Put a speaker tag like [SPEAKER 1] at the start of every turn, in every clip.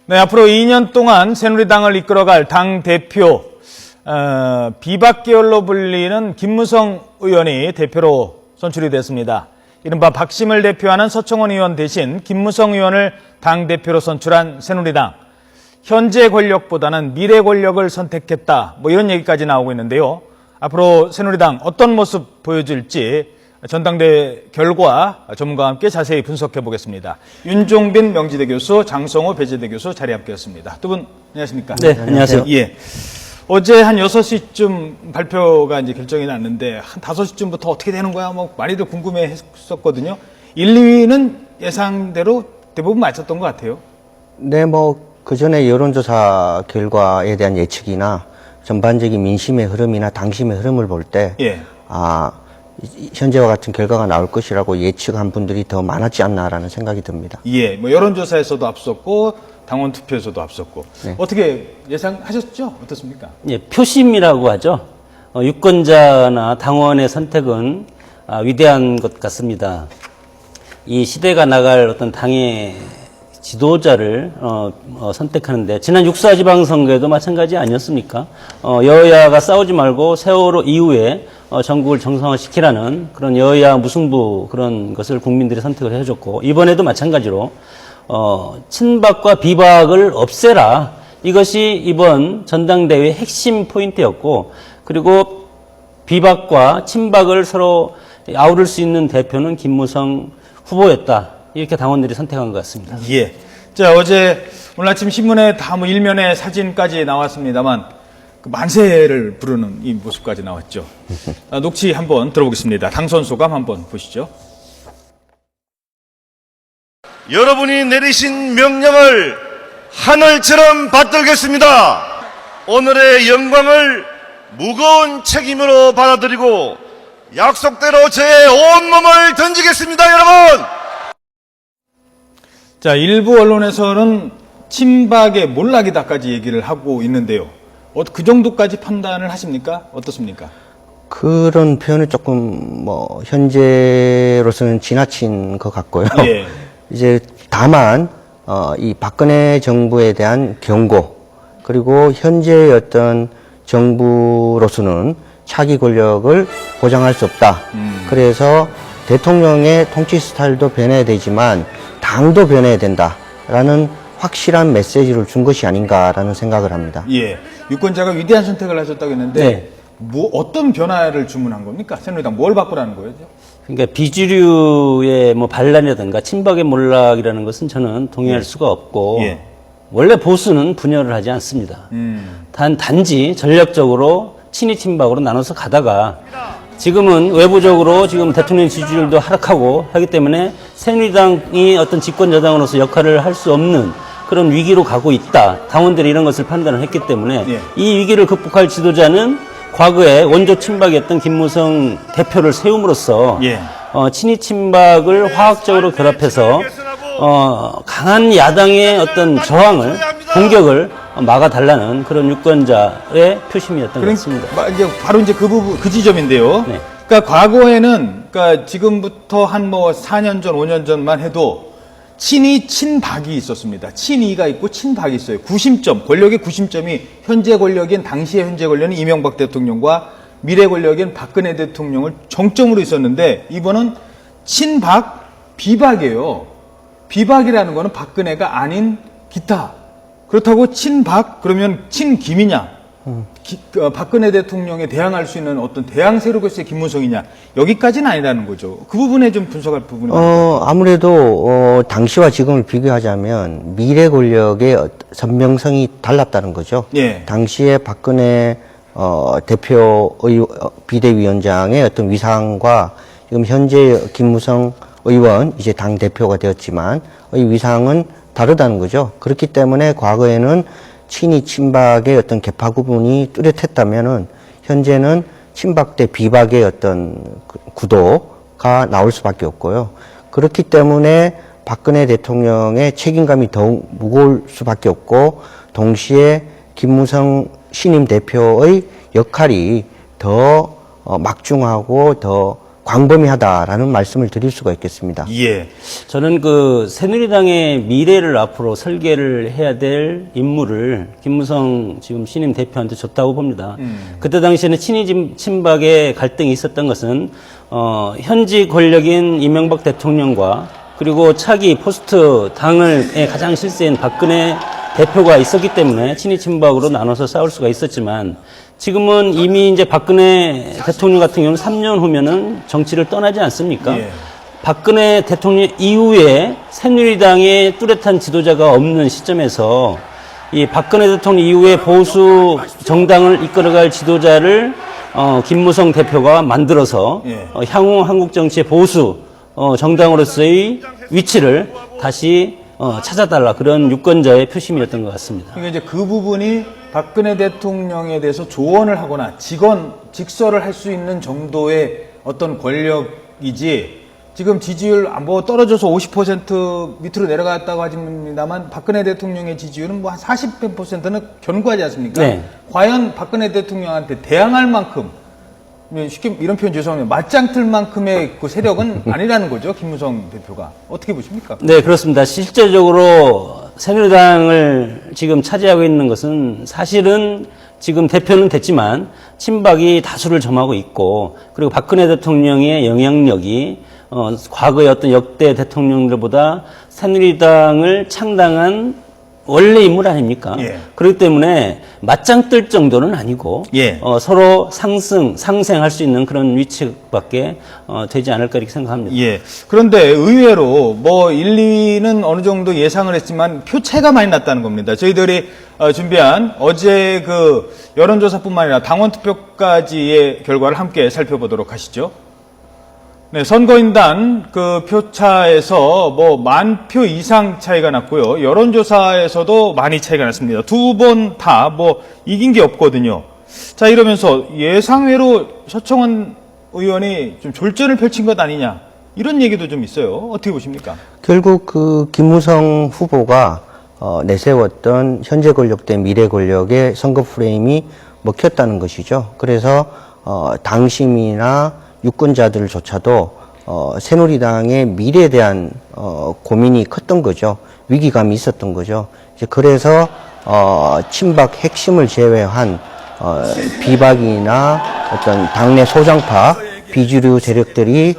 [SPEAKER 1] 네, 앞으로 2년 동안 새누리당을 이끌어갈 당 대표 비박 계열로 불리는 김무성 의원이 대표로 선출이 됐습니다. 이른바 박심을 대표하는 서청원 의원 대신 김무성 의원을 당 대표로 선출한 새누리당. 현재 권력보다는 미래 권력을 선택했다. 이런 얘기까지 나오고 있는데요. 앞으로 새누리당 어떤 모습 보여줄지 전당대회 결과 전문가와 함께 자세히 분석해 보겠습니다. 윤종빈 명지대 교수, 장성호 배재대 교수 자리에 함께했습니다. 두 분 안녕하십니까?
[SPEAKER 2] 네, 안녕하세요.
[SPEAKER 1] 예. 어제 한 6시쯤 발표가 이제 결정이 났는데 한 5시쯤부터 어떻게 되는 거야? 많이들 궁금해 했었거든요. 1, 2위는 예상대로 대부분 맞췄던 것 같아요.
[SPEAKER 2] 네, 그 전에 여론조사 결과에 대한 예측이나 전반적인 민심의 흐름이나 당심의 흐름을 볼 때,
[SPEAKER 1] 예.
[SPEAKER 2] 현재와 같은 결과가 나올 것이라고 예측한 분들이 더 많았지 않나라는 생각이 듭니다.
[SPEAKER 1] 예, 여론조사에서도 앞섰고 당원 투표에서도 앞섰고
[SPEAKER 2] 네.
[SPEAKER 1] 어떻게 예상하셨죠? 어떻습니까?
[SPEAKER 3] 예, 표심이라고 하죠. 유권자나 당원의 선택은 위대한 것 같습니다. 이 시대가 나갈 어떤 당의 지도자를 선택하는데 지난 6.4 지방선거에도 마찬가지 아니었습니까? 여야가 싸우지 말고 세월호 이후에 전국을 정상화시키라는 그런 여야 무승부 그런 것을 국민들이 선택을 해줬고 이번에도 마찬가지로 친박과 비박을 없애라. 이것이 이번 전당대회의 핵심 포인트였고 그리고 비박과 친박을 서로 아우를 수 있는 대표는 김무성 후보였다. 이렇게 당원들이 선택한 것 같습니다.
[SPEAKER 1] 예. 자, 오늘 아침 신문에 다 일면에 사진까지 나왔습니다만 그 만세를 부르는 이 모습까지 나왔죠. 녹취 한번 들어보겠습니다. 당선 소감 한번 보시죠.
[SPEAKER 4] 여러분이 내리신 명령을 하늘처럼 받들겠습니다. 오늘의 영광을 무거운 책임으로 받아들이고 약속대로 제 온몸을 던지겠습니다, 여러분!
[SPEAKER 1] 자, 일부 언론에서는 친박의 몰락이다까지 얘기를 하고 있는데요. 그 정도까지 판단을 하십니까? 어떻습니까?
[SPEAKER 2] 그런 표현을 조금 현재로서는 지나친 것 같고요.
[SPEAKER 1] 예.
[SPEAKER 2] 이제 다만 이 박근혜 정부에 대한 경고 그리고 현재의 어떤 정부로서는 차기 권력을 보장할 수 없다. 그래서 대통령의 통치 스타일도 변해야 되지만 당도 변해야 된다라는 확실한 메시지를 준 것이 아닌가라는 생각을 합니다.
[SPEAKER 1] 예. 유권자가 위대한 선택을 하셨다고 했는데
[SPEAKER 3] 네.
[SPEAKER 1] 어떤 변화를 주문한 겁니까? 새누리당 뭘 바꾸라는 거예요?
[SPEAKER 3] 그러니까 비주류의 반란이라든가 친박의 몰락이라는 것은 저는 동의할 수가 없고
[SPEAKER 1] 예.
[SPEAKER 3] 원래 보수는 분열을 하지 않습니다. 단지 전략적으로 친이 친박으로 나눠서 가다가 지금은 외부적으로 지금 대통령 지지율도 하락하고 하기 때문에 새누리당이 어떤 집권 여당으로서 역할을 할 수 없는 그런 위기로 가고 있다. 당원들이 이런 것을 판단을 했기 때문에
[SPEAKER 1] 예.
[SPEAKER 3] 이 위기를 극복할 지도자는 과거에 원조 친박이었던 김무성 대표를 세움으로써
[SPEAKER 1] 예.
[SPEAKER 3] 친이 친박을 화학적으로 결합해서 강한 야당의 어떤 저항을 공격을 막아달라는 그런 유권자의 표심이었던 것 같습니다.
[SPEAKER 1] 바로 이제 그 부분, 그 지점인데요.
[SPEAKER 3] 네.
[SPEAKER 1] 그러니까 과거에는, 지금부터 한 4년 전, 5년 전만 해도 친이, 친박이 있었습니다. 친이가 있고 친박이 있어요. 구심점, 권력의 구심점이 현재 권력인, 당시의 현재 권력은 이명박 대통령과 미래 권력인 박근혜 대통령을 정점으로 있었는데 이번은 친박, 비박이에요. 비박이라는 거는 박근혜가 아닌 기타. 그렇다고 친박 그러면 친김이냐? 박근혜 대통령에 대항할 수 있는 어떤 대항 세력으로서의 김무성이냐? 여기까지는 아니라는 거죠. 그 부분에 좀 분석할 부분이
[SPEAKER 2] 아무래도 당시와 지금을 비교하자면 미래 권력의 선명성이 달랐다는 거죠.
[SPEAKER 1] 예.
[SPEAKER 2] 당시에 박근혜 비대위원장의 어떤 위상과 지금 현재 김무성 의원 이제 당 대표가 되었지만 이 위상은 다르다는 거죠. 그렇기 때문에 과거에는 친이 친박의 어떤 계파 구분이 뚜렷했다면은 현재는 친박 대 비박의 어떤 구도가 나올 수밖에 없고요. 그렇기 때문에 박근혜 대통령의 책임감이 더욱 무거울 수밖에 없고 동시에 김무성 신임 대표의 역할이 더 막중하고 더 광범위하다라는 말씀을 드릴 수가 있겠습니다.
[SPEAKER 1] 예.
[SPEAKER 3] 저는 그 새누리당의 미래를 앞으로 설계를 해야 될 임무를 김무성 지금 신임 대표한테 줬다고 봅니다. 그때 당시에는 친이 친박의 갈등이 있었던 것은 현지 권력인 이명박 대통령과 그리고 차기 포스트 당의 가장 실세인 박근혜 대표가 있었기 때문에 친이 친박으로 나눠서 싸울 수가 있었지만 지금은 이미 이제 박근혜 대통령 같은 경우는 3년 후면은 정치를 떠나지 않습니까?
[SPEAKER 1] 예.
[SPEAKER 3] 박근혜 대통령 이후에 새누리당의 뚜렷한 지도자가 없는 시점에서 이 박근혜 대통령 이후에 보수 정당을 이끌어갈 지도자를 김무성 대표가 만들어서
[SPEAKER 1] 예.
[SPEAKER 3] 향후 한국 정치의 보수 정당으로서의 위치를 다시 찾아달라, 그런 유권자의 표심이었던 것 같습니다.
[SPEAKER 1] 그러니까 이제 그 부분이 박근혜 대통령에 대해서 조언을 하거나 직설을 할 수 있는 정도의 어떤 권력이지, 지금 지지율 뭐 떨어져서 50% 밑으로 내려갔다고 하십니다만 박근혜 대통령의 지지율은 뭐 한 40%는 견고하지 않습니까?
[SPEAKER 3] 네.
[SPEAKER 1] 과연 박근혜 대통령한테 대항할 만큼, 쉽게 이런 표현 죄송합니다, 맞짱 틀 만큼의 그 세력은 아니라는 거죠, 김무성 대표가. 어떻게 보십니까?
[SPEAKER 3] 네, 그렇습니다. 실질적으로 새누리당을 지금 차지하고 있는 것은 사실은 지금 대표는 됐지만 친박이 다수를 점하고 있고, 그리고 박근혜 대통령의 영향력이 과거의 어떤 역대 대통령들보다 새누리당을 창당한 원래 인물 아닙니까?
[SPEAKER 1] 예.
[SPEAKER 3] 그렇기 때문에 맞짱 뜰 정도는 아니고
[SPEAKER 1] 예.
[SPEAKER 3] 서로 상생할 수 있는 그런 위치밖에 되지 않을까 이렇게 생각합니다.
[SPEAKER 1] 예. 그런데 의외로 뭐 1, 2위는 어느 정도 예상을 했지만 표차가 많이 났다는 겁니다. 저희들이 준비한 어제 그 여론조사뿐만 아니라 당원투표까지의 결과를 함께 살펴보도록 하시죠. 네, 선거인단 그 표차에서 뭐 10,000표 이상 차이가 났고요. 여론조사에서도 많이 차이가 났습니다. 두 번 다 뭐 이긴 게 없거든요. 자, 이러면서 예상외로 서청원 의원이 좀 졸전을 펼친 것 아니냐, 이런 얘기도 좀 있어요. 어떻게 보십니까?
[SPEAKER 2] 결국 그 김무성 후보가 내세웠던 현재 권력 대 미래 권력의 선거 프레임이 먹혔다는 것이죠. 그래서 당심이나 유권자들조차도 새누리당의 미래에 대한 고민이 컸던 거죠. 위기감이 있었던 거죠. 이제 그래서 친박 핵심을 제외한 비박이나 어떤 당내 소장파 비주류 세력들이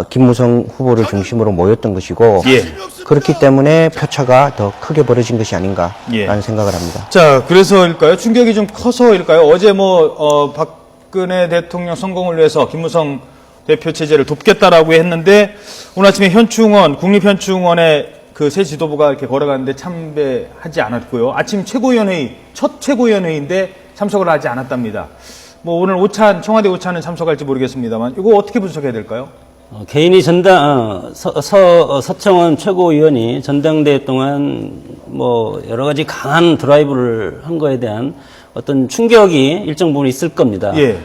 [SPEAKER 2] 김무성 후보를 중심으로 모였던 것이고,
[SPEAKER 1] 예.
[SPEAKER 2] 그렇기 때문에 표차가 더 크게 벌어진 것이 아닌가라는
[SPEAKER 1] 예.
[SPEAKER 2] 생각을 합니다.
[SPEAKER 1] 자, 그래서일까요? 충격이 좀 커서일까요? 어제 뭐 박근혜 대통령 성공을 위해서 김무성 대표 체제를 돕겠다라고 했는데, 오늘 아침에 현충원, 국립현충원에 그 새 지도부가 이렇게 걸어가는데 참배하지 않았고요. 아침 최고위원회의, 첫 최고위원회의인데 참석을 하지 않았답니다. 뭐 오늘 청와대 오찬은 참석할지 모르겠습니다만, 이거 어떻게 분석해야 될까요?
[SPEAKER 3] 개인이 서청원 최고위원이 전당대회 동안 뭐 여러 가지 강한 드라이브를 한 거에 대한 어떤 충격이 일정 부분 있을 겁니다.
[SPEAKER 1] 예.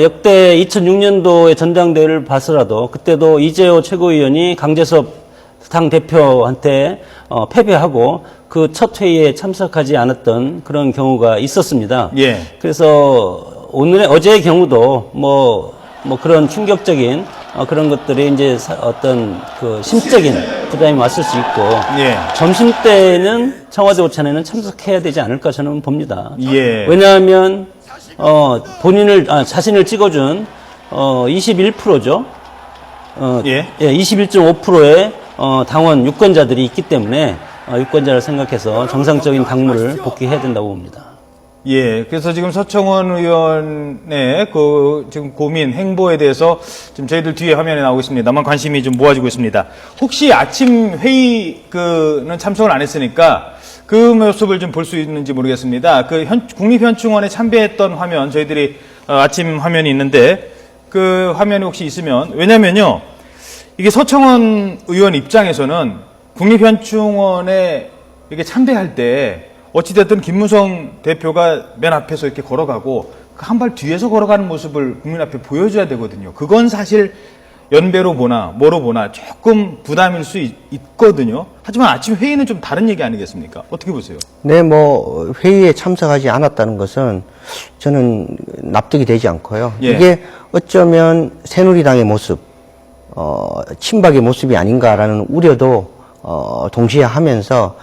[SPEAKER 3] 역대 2006년도의 전당대회를 봐서라도 그때도 이재호 최고위원이 강재섭 당 대표한테 패배하고 그 첫 회의에 참석하지 않았던 그런 경우가 있었습니다.
[SPEAKER 1] 예.
[SPEAKER 3] 그래서 어제의 경우도 뭐 그런 충격적인 그런 것들이 이제 어떤 그 심적인 부담이 왔을 수 있고,
[SPEAKER 1] 예.
[SPEAKER 3] 점심 때는 청와대 오찬에는 참석해야 되지 않을까 저는 봅니다.
[SPEAKER 1] 예.
[SPEAKER 3] 왜냐하면 자신을 찍어준 21%죠.
[SPEAKER 1] 예.
[SPEAKER 3] 21.5%의 당원 유권자들이 있기 때문에 유권자를 생각해서 정상적인 당무를 복귀해야 된다고 봅니다.
[SPEAKER 1] 예, 그래서 지금 서청원 의원의 그 지금 고민, 행보에 대해서 지금 저희들 뒤에 화면에 나오고 있습니다만 관심이 좀 모아지고 있습니다. 혹시 아침 회의는 참석을 안 했으니까 그 모습을 좀 볼 수 있는지 모르겠습니다. 그 국립현충원에 참배했던 화면, 저희들이 아침 화면이 있는데 그 화면이 혹시 있으면, 왜냐면요, 이게 서청원 의원 입장에서는 국립현충원에 이렇게 참배할 때 어찌됐든 김무성 대표가 맨 앞에서 이렇게 걸어가고 한 발 뒤에서 걸어가는 모습을 국민 앞에 보여줘야 되거든요. 그건 사실 연배로 보나 뭐로 보나 조금 부담일 수 있거든요. 하지만 아침 회의는 좀 다른 얘기 아니겠습니까? 어떻게 보세요?
[SPEAKER 2] 네, 뭐 회의에 참석하지 않았다는 것은 저는 납득이 되지 않고요.
[SPEAKER 1] 예.
[SPEAKER 2] 이게 어쩌면 새누리당의 모습, 친박의 모습이 아닌가라는 우려도 동시에 하면서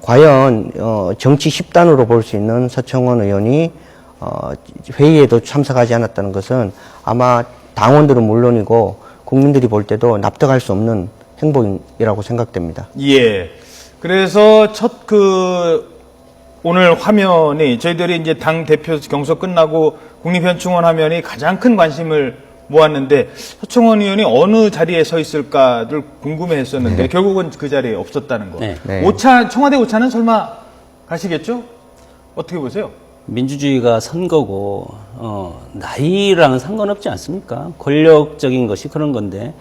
[SPEAKER 2] 과연 정치 10단으로 볼 수 있는 서청원 의원이 회의에도 참석하지 않았다는 것은 아마 당원들은 물론이고 국민들이 볼 때도 납득할 수 없는 행동이라고 생각됩니다.
[SPEAKER 1] 예. 그래서 오늘 화면이 저희들이 이제 당 대표 경선 끝나고 국립현충원 화면이 가장 큰 관심을 모았는데 서청원 의원이 어느 자리에 서 있을까를 궁금해 했었는데 결국은 그 자리에 없었다는 거.
[SPEAKER 3] 네.
[SPEAKER 2] 네.
[SPEAKER 1] 청와대 오차는 설마 가시겠죠? 어떻게 보세요?
[SPEAKER 3] 민주주의가 선거고 나이랑은 상관없지 않습니까? 권력적인 것이 그런 건데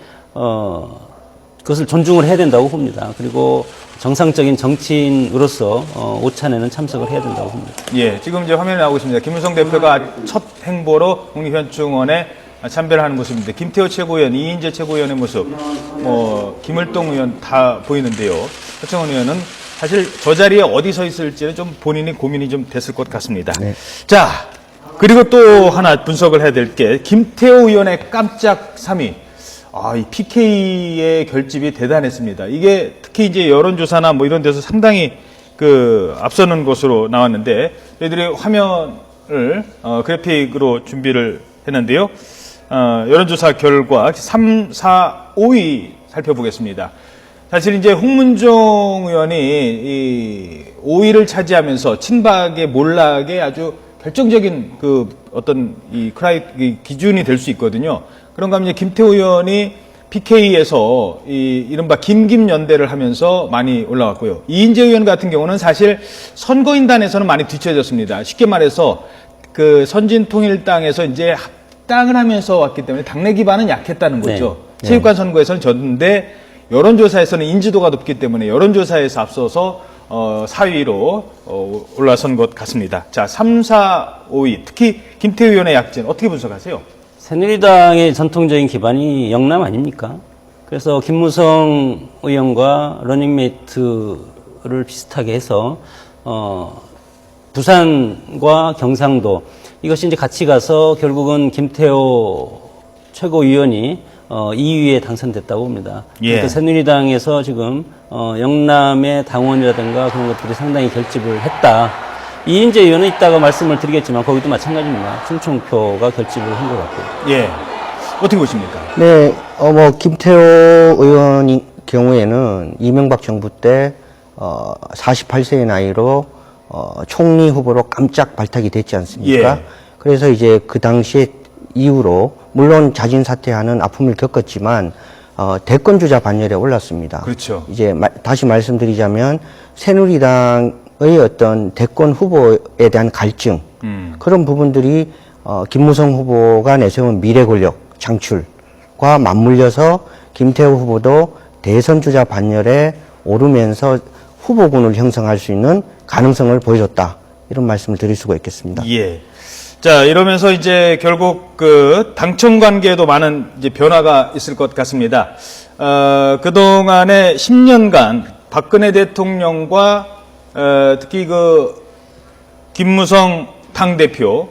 [SPEAKER 3] 그것을 존중을 해야 된다고 봅니다. 그리고 정상적인 정치인으로서 오찬에는 참석을 해야 된다고 봅니다.
[SPEAKER 1] 예, 지금 이제 화면에 나오고 있습니다. 김무성 대표가 첫 행보로 국립현충원에 참배를 하는 모습인데 김태호 최고위원, 이인재 최고위원의 모습, 김을동 의원 다 보이는데요. 서청원 의원은 사실 저 자리에 어디 서 있을지는 좀 본인이 고민이 좀 됐을 것 같습니다.
[SPEAKER 2] 네.
[SPEAKER 1] 자, 그리고 또 하나 분석을 해야 될 게 김태호 의원의 깜짝 3위. 이 PK의 결집이 대단했습니다. 이게 특히 이제 여론조사나 뭐 이런 데서 상당히 앞서는 것으로 나왔는데 저희들이 화면을 그래픽으로 준비를 했는데요. 여론조사 결과 3, 4, 5위 살펴보겠습니다. 사실 이제 홍문종 의원이 이 5위를 차지하면서 친박의 몰락에 아주 결정적인 어떤 이 기준이 될 수 있거든요. 그런가 하면 이제 김태호 의원이 PK에서 이른바 김김연대를 하면서 많이 올라왔고요. 이인재 의원 같은 경우는 사실 선거인단에서는 많이 뒤처졌습니다. 쉽게 말해서 선진통일당에서 이제 합당을 하면서 왔기 때문에 당내 기반은 약했다는 거죠.
[SPEAKER 3] 네.
[SPEAKER 1] 체육관 선거에서는 졌는데 여론조사에서는 인지도가 높기 때문에 여론조사에서 앞서서 4위로 올라선 것 같습니다. 자, 3, 4, 5위. 특히 김태호 의원의 약진 어떻게 분석하세요?
[SPEAKER 3] 새누리당의 전통적인 기반이 영남 아닙니까? 그래서 김무성 의원과 러닝메이트를 비슷하게 해서 부산과 경상도 이것이 이제 같이 가서 결국은 김태호 최고위원이 2위에 당선됐다고 봅니다.
[SPEAKER 1] 예.
[SPEAKER 3] 그러니까 새누리당에서 지금 영남의 당원이라든가 그런 것들이 상당히 결집을 했다. 이인재 의원은 이따가 말씀을 드리겠지만 거기도 마찬가지입니다. 충청표가 결집을 한 것 같고요.
[SPEAKER 1] 예. 어떻게 보십니까?
[SPEAKER 2] 네, 김태호 의원의 경우에는 이명박 정부 때 48세의 나이로 총리 후보로 깜짝 발탁이 됐지 않습니까?
[SPEAKER 1] 예.
[SPEAKER 2] 그래서 이제 그 당시에 이후로 물론 자진 사퇴하는 아픔을 겪었지만 대권 주자 반열에 올랐습니다.
[SPEAKER 1] 그렇죠.
[SPEAKER 2] 이제 다시 말씀드리자면 새누리당의 어떤 대권 후보에 대한 갈증 그런 부분들이 김무성 후보가 내세운 미래 권력 창출과 맞물려서 김태호 후보도 대선 주자 반열에 오르면서 후보군을 형성할 수 있는 가능성을 보여줬다. 이런 말씀을 드릴 수가 있겠습니다.
[SPEAKER 1] 예. 자, 이러면서 이제 결국 당청 관계에도 많은 이제 변화가 있을 것 같습니다. 그동안에 10년간 박근혜 대통령과 특히 김무성 당대표,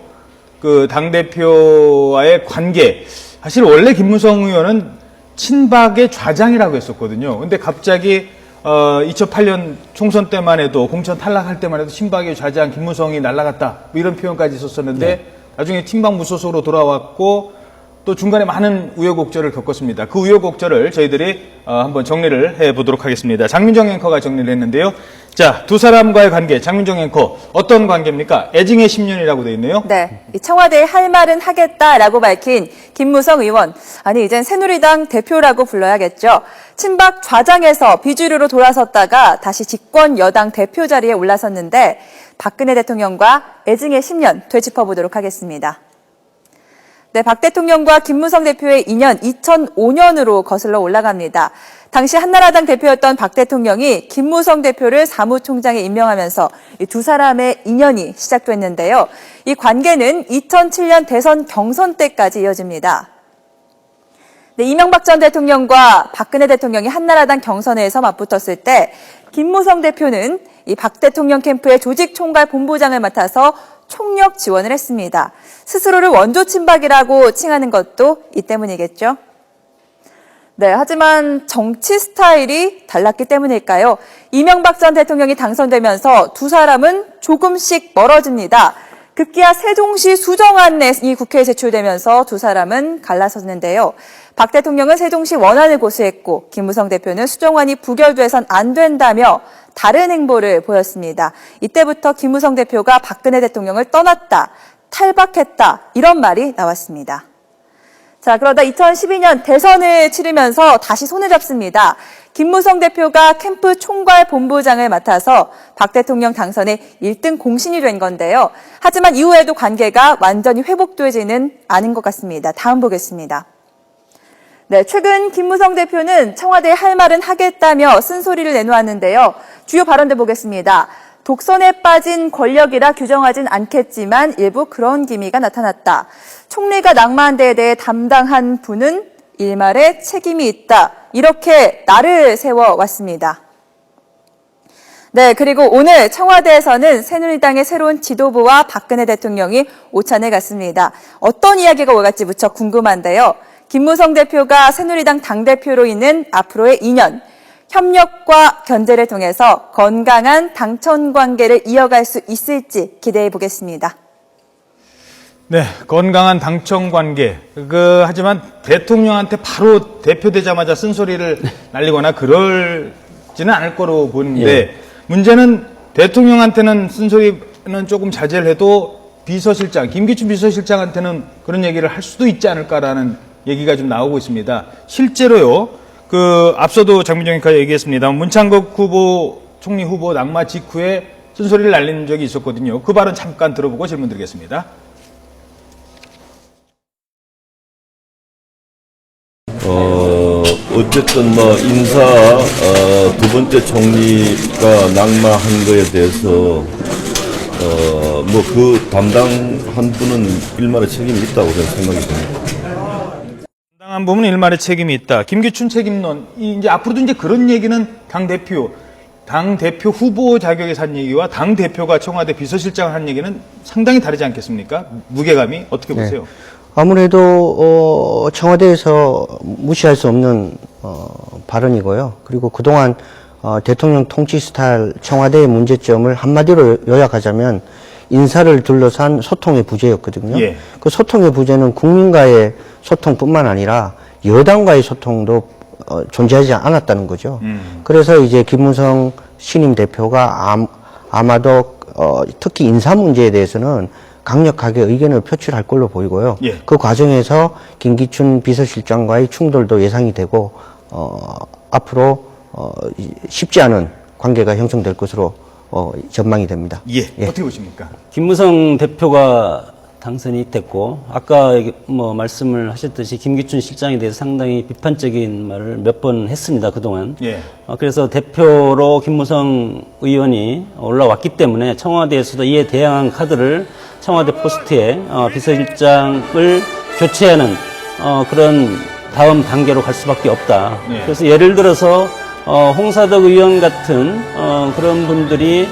[SPEAKER 1] 당대표와의 관계. 사실 원래 김무성 의원은 친박의 좌장이라고 했었거든요. 근데 갑자기 2008년 총선 때만 해도 공천 탈락할 때만 해도 친박의 좌장 김무성이 날아갔다 뭐 이런 표현까지 있었었는데
[SPEAKER 3] 네.
[SPEAKER 1] 나중에 친박 무소속으로 돌아왔고 또 중간에 많은 우여곡절을 겪었습니다. 그 우여곡절을 저희들이 한번 정리를 해보도록 하겠습니다. 장민정 앵커가 정리를 했는데요. 자, 두 사람과의 관계, 장민정 앵커 어떤 관계입니까? 애증의 10년이라고 돼 있네요.
[SPEAKER 5] 네, 이 청와대에 할 말은 하겠다라고 밝힌 김무성 의원. 아니 이젠 새누리당 대표라고 불러야겠죠. 친박 좌장에서 비주류로 돌아섰다가 다시 집권 여당 대표 자리에 올라섰는데 박근혜 대통령과 애증의 10년 되짚어보도록 하겠습니다. 네, 박 대통령과 김무성 대표의 인연 2005년으로 거슬러 올라갑니다. 당시 한나라당 대표였던 박 대통령이 김무성 대표를 사무총장에 임명하면서 이 두 사람의 인연이 시작됐는데요. 이 관계는 2007년 대선 경선 때까지 이어집니다. 네, 이명박 전 대통령과 박근혜 대통령이 한나라당 경선에서 맞붙었을 때 김무성 대표는 이 박 대통령 캠프의 조직총괄 본부장을 맡아서 총력 지원을 했습니다. 스스로를 원조 친박이라고 칭하는 것도 이 때문이겠죠. 네, 하지만 정치 스타일이 달랐기 때문일까요? 이명박 전 대통령이 당선되면서 두 사람은 조금씩 멀어집니다. 급기야 세종시 수정안이 국회에 제출되면서 두 사람은 갈라섰는데요. 박 대통령은 세종시 원안을 고수했고 김무성 대표는 수정안이 부결돼선 안 된다며 다른 행보를 보였습니다. 이때부터 김무성 대표가 박근혜 대통령을 떠났다, 탈박했다 이런 말이 나왔습니다. 자, 그러다 2012년 대선을 치르면서 다시 손을 잡습니다. 김무성 대표가 캠프 총괄 본부장을 맡아서 박 대통령 당선에 1등 공신이 된 건데요. 하지만 이후에도 관계가 완전히 회복되지는 않은 것 같습니다. 다음 보겠습니다. 네, 최근 김무성 대표는 청와대에 할 말은 하겠다며 쓴소리를 내놓았는데요. 주요 발언들 보겠습니다. 독선에 빠진 권력이라 규정하진 않겠지만 일부 그런 기미가 나타났다. 총리가 낙마한 데에 대해 담당한 분은 일말에 책임이 있다. 이렇게 날을 세워왔습니다. 네, 그리고 오늘 청와대에서는 새누리당의 새로운 지도부와 박근혜 대통령이 오찬을 갔습니다. 어떤 이야기가 오갈지 무척 궁금한데요. 김무성 대표가 새누리당 당대표로 있는 앞으로의 2년, 협력과 견제를 통해서 건강한 당천 관계를 이어갈 수 있을지 기대해 보겠습니다.
[SPEAKER 1] 네, 건강한 당청 관계. 하지만 대통령한테 바로 대표되자마자 쓴소리를 날리거나 그럴지는 않을 거로 보는데,
[SPEAKER 3] 예.
[SPEAKER 1] 문제는 대통령한테는 쓴소리는 조금 자제를 해도 비서실장, 김기춘 비서실장한테는 그런 얘기를 할 수도 있지 않을까라는 얘기가 좀 나오고 있습니다. 실제로요, 앞서도 장민정 기자가 얘기했습니다. 문창극 총리 후보 낙마 직후에 쓴소리를 날린 적이 있었거든요. 그 발언 잠깐 들어보고 질문 드리겠습니다.
[SPEAKER 6] 어쨌든 두 번째 총리가 낙마한 거에 대해서 그 담당한 분은 일말의 책임이 있다고 저는 생각이 듭니다.
[SPEAKER 1] 담당한 부분은 일말의 책임이 있다. 김기춘 책임론. 이제 앞으로도 이제 그런 얘기는 당 대표 후보 자격에서 한 얘기와 당 대표가 청와대 비서실장을 한 얘기는 상당히 다르지 않겠습니까? 무게감이 어떻게 보세요?
[SPEAKER 2] 네. 아무래도 청와대에서 무시할 수 없는 발언이고요. 그리고 그동안 대통령 통치 스타일 청와대의 문제점을 한마디로 요약하자면 인사를 둘러싼 소통의 부재였거든요.
[SPEAKER 1] 예.
[SPEAKER 2] 그 소통의 부재는 국민과의 소통뿐만 아니라 여당과의 소통도 존재하지 않았다는 거죠. 그래서 이제 김무성 신임 대표가 아마도 특히 인사 문제에 대해서는 강력하게 의견을 표출할 걸로 보이고요.
[SPEAKER 1] 예.
[SPEAKER 2] 그 과정에서 김기춘 비서실장과의 충돌도 예상이 되고 앞으로 쉽지 않은 관계가 형성될 것으로 전망이 됩니다.
[SPEAKER 1] 예. 어떻게 보십니까?
[SPEAKER 3] 김무성 대표가 당선이 됐고 아까 말씀을 하셨듯이 김기춘 실장에 대해서 상당히 비판적인 말을 몇 번 했습니다. 그동안.
[SPEAKER 1] 예.
[SPEAKER 3] 그래서 대표로 김무성 의원이 올라왔기 때문에 청와대에서도 이에 대항한 카드를 청와대 포스트에 비서실장을 교체하는 그런 다음 단계로 갈 수밖에 없다.
[SPEAKER 1] 네.
[SPEAKER 3] 그래서 예를 들어서 홍사덕 의원 같은 그런 분들이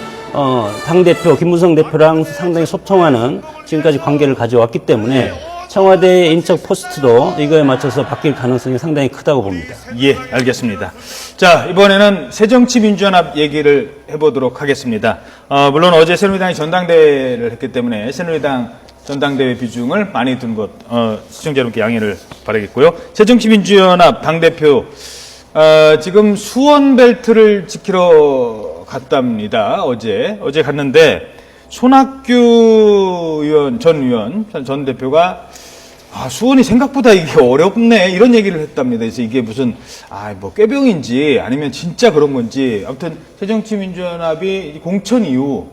[SPEAKER 3] 당대표 김무성 대표랑 상당히 소통하는 지금까지 관계를 가져왔기 때문에 청와대의 인적 포스트도 이거에 맞춰서 바뀔 가능성이 상당히 크다고 봅니다.
[SPEAKER 1] 예, 알겠습니다. 자, 이번에는 새정치민주연합 얘기를 해보도록 하겠습니다. 물론 어제 새누리당이 전당대회를 했기 때문에 새누리당 전당대회 비중을 많이 둔 것, 시청자 여러분께 양해를 바라겠고요. 새정치민주연합 당대표, 지금 수원벨트를 지키러 갔답니다. 어제 갔는데, 손학규 전 대표가 수원이 생각보다 이게 어렵네 이런 얘기를 했답니다. 그래서 이게 무슨 꾀병인지 아니면 진짜 그런 건지 아무튼 새정치민주연합이 공천 이후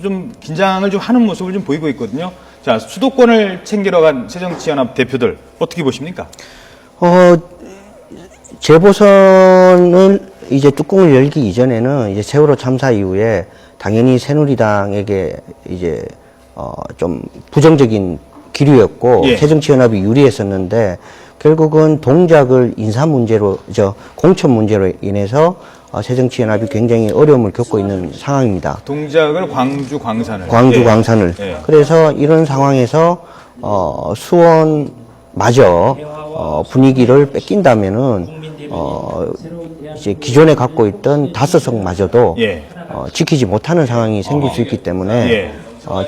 [SPEAKER 1] 좀 긴장을 좀 하는 모습을 좀 보이고 있거든요. 자, 수도권을 챙기러 간 새정치연합 대표들 어떻게 보십니까?
[SPEAKER 2] 재보선을 이제 뚜껑을 열기 이전에는 이제 세월호 참사 이후에 당연히 새누리당에게 이제 좀 부정적인 기류였고
[SPEAKER 1] 예.
[SPEAKER 2] 새정치연합이 유리했었는데 결국은 동작을 인사 문제로, 공천 문제로 인해서 새정치연합이 굉장히 어려움을 겪고 있는 상황입니다.
[SPEAKER 1] 동작을 광주 광산을.
[SPEAKER 2] 광주
[SPEAKER 1] 예.
[SPEAKER 2] 광산을.
[SPEAKER 1] 예.
[SPEAKER 2] 그래서 이런 상황에서 수원마저 분위기를 뺏긴다면은 이제 기존에 갖고 있던 다섯성마저도
[SPEAKER 1] 예.
[SPEAKER 2] 지키지 못하는 상황이 생길 수 있기 때문에
[SPEAKER 1] 예.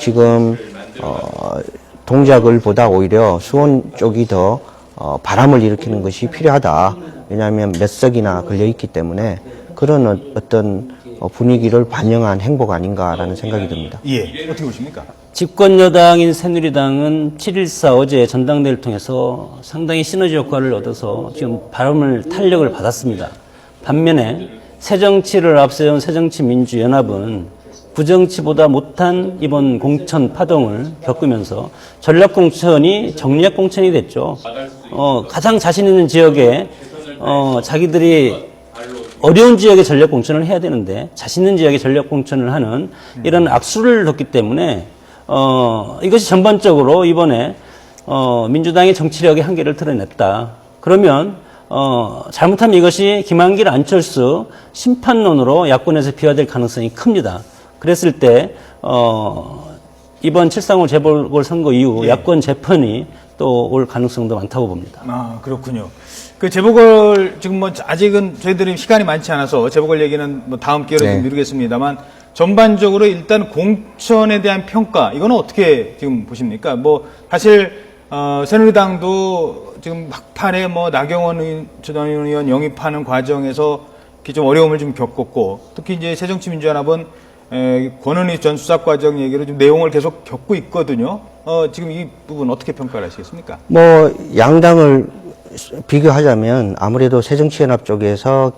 [SPEAKER 2] 지금 동작을 보다 오히려 수원 쪽이 더 바람을 일으키는 것이 필요하다. 왜냐하면 몇 석이나 걸려 있기 때문에 그런 어떤 분위기를 반영한 행보가 아닌가라는 생각이 듭니다.
[SPEAKER 1] 예. 어떻게 보십니까?
[SPEAKER 3] 집권 여당인 새누리당은 7.14 어제 전당대회를 통해서 상당히 시너지 효과를 얻어서 지금 발언을 탄력을 받았습니다. 반면에 새정치를 앞세운 새정치민주연합은 부정치보다 못한 이번 공천 파동을 겪으면서 전략공천이 정략공천이 됐죠. 가장 자신 있는 지역에 자기들이 어려운 지역에 전략공천을 해야 되는데 자신 있는 지역에 전략공천을 하는 이런 악수를 뒀기 때문에 이것이 전반적으로 이번에 민주당의 정치력의 한계를 드러냈다. 그러면 잘못하면 이것이 김한길, 안철수 심판론으로 야권에서 비화될 가능성이 큽니다. 그랬을 때 이번 7.35 재보궐선거 이후
[SPEAKER 1] 예.
[SPEAKER 3] 야권 재편이 또 올 가능성도 많다고 봅니다.
[SPEAKER 1] 아, 그렇군요. 그 재보궐 지금 뭐 아직은 저희들이 시간이 많지 않아서 재보궐 얘기는 뭐 다음 기회로
[SPEAKER 2] 네.
[SPEAKER 1] 좀 미루겠습니다만 전반적으로 일단 공천에 대한 평가 이거는 어떻게 지금 보십니까? 뭐 사실 새누리당도 지금 막판에 뭐 나경원 전 의원 영입하는 과정에서 이렇게 좀 어려움을 좀 겪었고 특히 이제 새정치민주연합은 권은희 전 수사과장 얘기로 좀 내용을 계속 겪고 있거든요. 지금 이 부분 어떻게 평가를 하시겠습니까?
[SPEAKER 2] 뭐 양당을 비교하자면 아무래도 새정치연합 쪽에서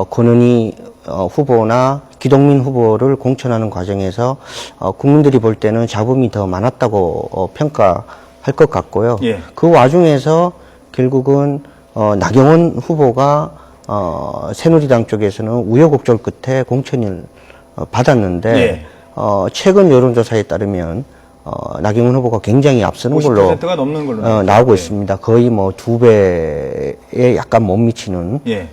[SPEAKER 2] 권은희 후보나 기동민 후보를 공천하는 과정에서 국민들이 볼 때는 잡음이 더 많았다고 평가할 것 같고요.
[SPEAKER 1] 예.
[SPEAKER 2] 그 와중에서 결국은 나경원 후보가 새누리당 쪽에서는 우여곡절 끝에 공천을 받았는데
[SPEAKER 1] 예.
[SPEAKER 2] 최근 여론조사에 따르면 나경원 후보가 굉장히 앞서는 걸로
[SPEAKER 1] 50%가 넘는 걸로
[SPEAKER 2] 나오고
[SPEAKER 1] 예.
[SPEAKER 2] 있습니다. 거의 뭐 2배에 약간 못 미치는
[SPEAKER 1] 예.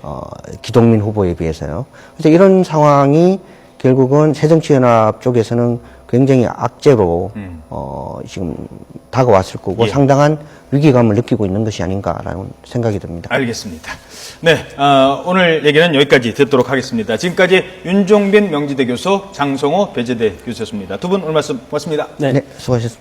[SPEAKER 2] 기동민 후보에 비해서요. 그래서 이런 상황이 결국은 새정치연합 쪽에서는 굉장히 악재로 지금 다가왔을 거고
[SPEAKER 1] 예.
[SPEAKER 2] 상당한 위기감을 느끼고 있는 것이 아닌가라는 생각이 듭니다.
[SPEAKER 1] 알겠습니다. 네, 오늘 얘기는 여기까지 듣도록 하겠습니다. 지금까지 윤종빈 명지대 교수, 장성호 배재대 교수였습니다. 두 분 오늘 말씀 고맙습니다.
[SPEAKER 2] 네, 수고하셨습니다.